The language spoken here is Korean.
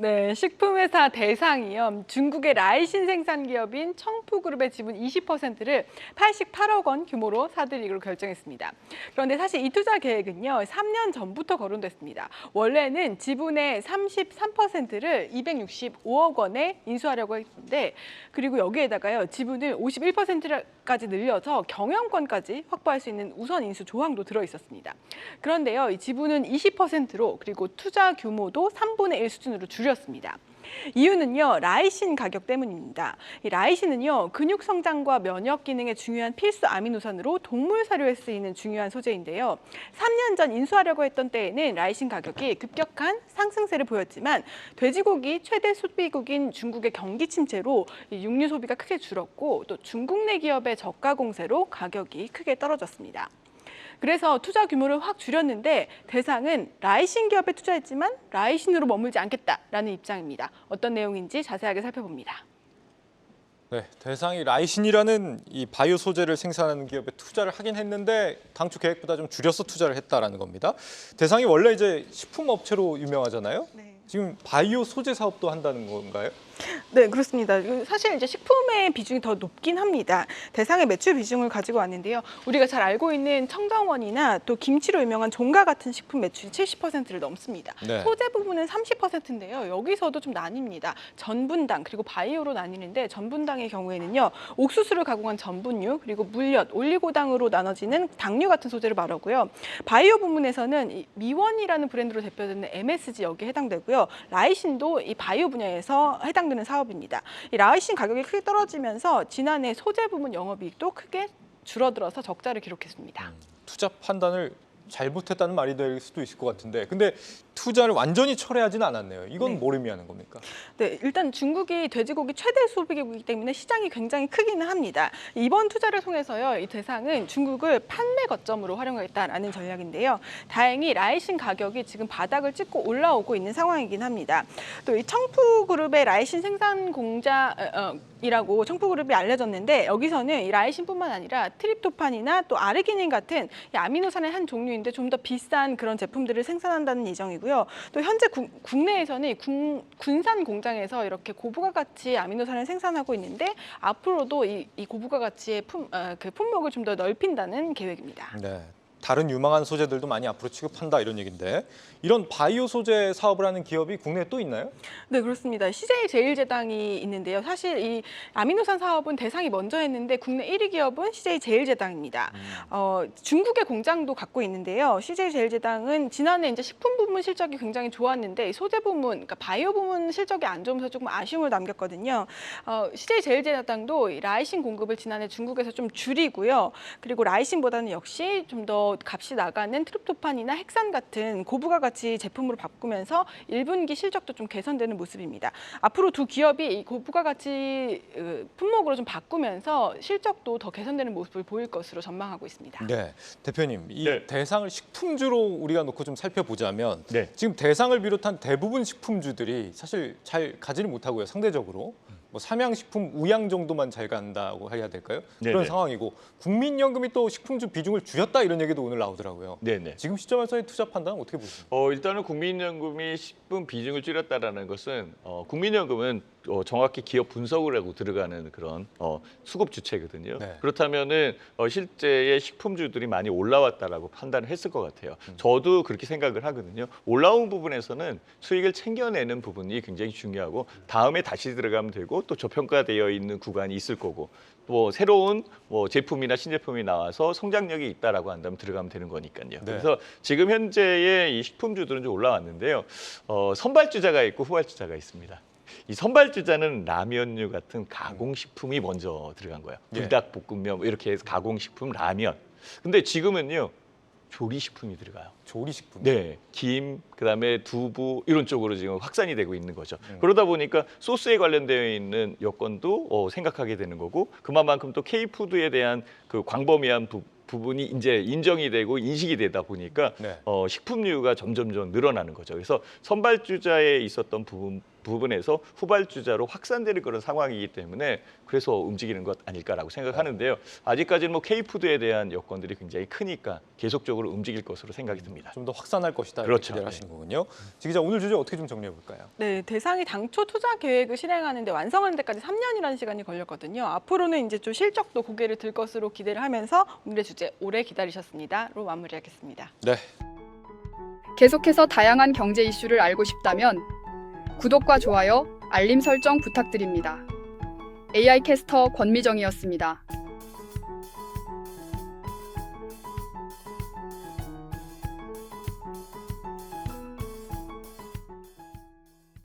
네, 식품회사 대상이요. 중국의 라이신 생산 기업인 청푸그룹의 지분 20%를 88억 원 규모로 사들이기로 결정했습니다. 그런데 사실 이 투자 계획은요, 3년 전부터 거론됐습니다. 원래는 지분의 33%를 265억 원에 인수하려고 했는데, 그리고 여기에다가요, 지분을 51%까지 늘려서 경영권까지 확보할 수 있는 우선 인수 조항도 들어 있었습니다. 그런데요, 이 지분은 20%로 그리고 투자 규모도 3분의 1 수준으로 줄였습니다. 이유는요, 라이신 가격 때문입니다. 이 라이신은요, 근육 성장과 면역 기능에 중요한 필수 아미노산으로 동물 사료에 쓰이는 중요한 소재인데요. 3년 전 인수하려고 했던 때에는 라이신 가격이 급격한 상승세를 보였지만 돼지고기 최대 소비국인 중국의 경기 침체로 육류 소비가 크게 줄었고 또 중국 내 기업의 저가 공세로 가격이 크게 떨어졌습니다. 그래서 투자 규모를 확 줄였는데 대상은 라이신 기업에 투자했지만 라이신으로 머물지 않겠다라는 입장입니다. 어떤 내용인지 자세하게 살펴봅니다. 네, 대상이 라이신이라는 이 바이오 소재를 생산하는 기업에 투자를 하긴 했는데 당초 계획보다 좀 줄여서 투자를 했다라는 겁니다. 대상이 원래 이제 식품 업체로 유명하잖아요. 네. 지금 바이오 소재 사업도 한다는 건가요? 네, 그렇습니다. 사실 이제 식품의 비중이 더 높긴 합니다. 대상의 매출 비중을 가지고 왔는데요. 우리가 잘 알고 있는 청정원이나 또 김치로 유명한 종가 같은 식품 매출이 70%를 넘습니다. 네. 소재 부분은 30%인데요. 여기서도 좀 나뉩니다. 전분당 그리고 바이오로 나뉘는데 전분당의 경우에는요. 옥수수를 가공한 전분류 그리고 물엿, 올리고당으로 나눠지는 당류 같은 소재를 말하고요. 바이오 부문에서는 이 미원이라는 브랜드로 대표되는 MSG 여기에 해당되고요. 라이신도 이 바이오 분야에서 해당되는 사업입니다. 이 라이신 가격이 크게 떨어지면서 지난해 소재 부문 영업이익도 크게 줄어들어서 적자를 기록했습니다. 투자 판단을 잘못했다는 말이 될 수도 있을 것 같은데 근데 투자를 완전히 철회하지는 않았네요. 이건 네. 뭘 의미하는 겁니까? 네, 일단 중국이 돼지고기 최대 소비국이기 때문에 시장이 굉장히 크기는 합니다. 이번 투자를 통해서요, 이 대상은 중국을 판매 거점으로 활용하겠다라는 전략인데요. 다행히 라이신 가격이 지금 바닥을 찍고 올라오고 있는 상황이긴 합니다. 또 이 청푸그룹의 라이신 생산 공장이라고 청푸그룹이 알려졌는데 여기서는 이 라이신뿐만 아니라 트립토판이나 또 아르기닌 같은 이 아미노산의 한 종류인데 좀 더 비싼 그런 제품들을 생산한다는 예정이고요. 또 현재 국내에서는 군산 공장에서 이렇게 고부가 가치 아미노산을 생산하고 있는데 앞으로도 이 고부가 가치의 품목을 좀 더 넓힌다는 계획입니다. 네, 다른 유망한 소재들도 많이 앞으로 취급한다 이런 얘기인데 이런 바이오 소재 사업을 하는 기업이 국내에 또 있나요? 네, 그렇습니다. CJ제일제당이 있는데요. 사실 이 아미노산 사업은 대상이 먼저 했는데 국내 1위 기업은 CJ제일제당입니다. 중국의 공장도 갖고 있는데요. CJ제일제당은 지난해 이제 식품 부문 실적이 굉장히 좋았는데 소재 부문, 그러니까 바이오 부문 실적이 안 좋으면서 조금 아쉬움을 남겼거든요. CJ제일제당도 라이신 공급을 지난해 중국에서 좀 줄이고요. 그리고 라이신보다는 역시 좀 더 값이 나가는 트립토판이나 헥산 같은 고부가 가치 제품으로 바꾸면서 1분기 실적도 좀 개선되는 모습입니다. 앞으로 두 기업이 이 고부가 가치 품목으로 좀 바꾸면서 실적도 더 개선되는 모습을 보일 것으로 전망하고 있습니다. 네, 대표님, 이 네. 대상을 식품주로 우리가 놓고 좀 살펴보자면 네. 지금 대상을 비롯한 대부분 식품주들이 사실 잘 가지를 못하고요, 상대적으로. 뭐 삼양식품, 우양 정도만 잘 간다고 해야 될까요? 네네. 그런 상황이고 국민연금이 또 식품주 비중을 줄였다 이런 얘기도 오늘 나오더라고요. 네네. 지금 시점에서의 투자 판단은 어떻게 보세요? 일단은 국민연금이 식품 비중을 줄였다라는 것은 국민연금은 정확히 기업 분석을 하고 들어가는 그런 수급 주체거든요. 네. 그렇다면은 실제의 식품주들이 많이 올라왔다라고 판단을 했을 것 같아요. 저도 그렇게 생각을 하거든요. 올라온 부분에서는 수익을 챙겨내는 부분이 굉장히 중요하고 다음에 다시 들어가면 되고 또 저평가되어 있는 구간이 있을 거고 또 새로운 제품이나 신제품이 나와서 성장력이 있다라고 한다면 들어가면 되는 거니까요. 네. 그래서 지금 현재의 이 식품주들은 좀 올라왔는데요. 선발주자가 있고 후발주자가 있습니다. 이 선발주자는 라면류 같은 가공식품이 먼저 들어간 거예요. 예. 불닭볶음면 이렇게 해서 가공식품, 라면. 근데 지금은요. 조리식품이 들어가요. 조리식품. 네, 김, 그다음에 두부 이런 쪽으로 지금 확산이 되고 있는 거죠. 그러다 보니까 소스에 관련되어 있는 여건도 생각하게 되는 거고 그만큼 또 K푸드에 대한 그 광범위한 부분이 이제 인정이 되고 인식이 되다 보니까 네. 식품류가 점점 늘어나는 거죠. 그래서 선발주자에 있었던 부분에서 후발주자로 확산되는 그런 상황이기 때문에 그래서 움직이는 것 아닐까라고 생각하는데요. 아직까지는 뭐 K푸드에 대한 여건들이 굉장히 크니까 계속적으로 움직일 것으로 생각이 듭니다. 좀 더 확산할 것이다. 이렇게 그렇죠. 기대를 하시는 거군요. 지 기자, 오늘 주제 어떻게 좀 정리해 볼까요? 네, 대상이 당초 투자 계획을 실행하는데 완성하는 데까지 3년이라는 시간이 걸렸거든요. 앞으로는 이제 좀 실적도 고개를 들 것으로 기대를 하면서 오늘의 주제 오래 기다리셨습니다.로 마무리하겠습니다. 네. 계속해서 다양한 경제 이슈를 알고 싶다면 구독과 좋아요, 알림 설정 부탁드립니다. AI 캐스터 권미정이었습니다.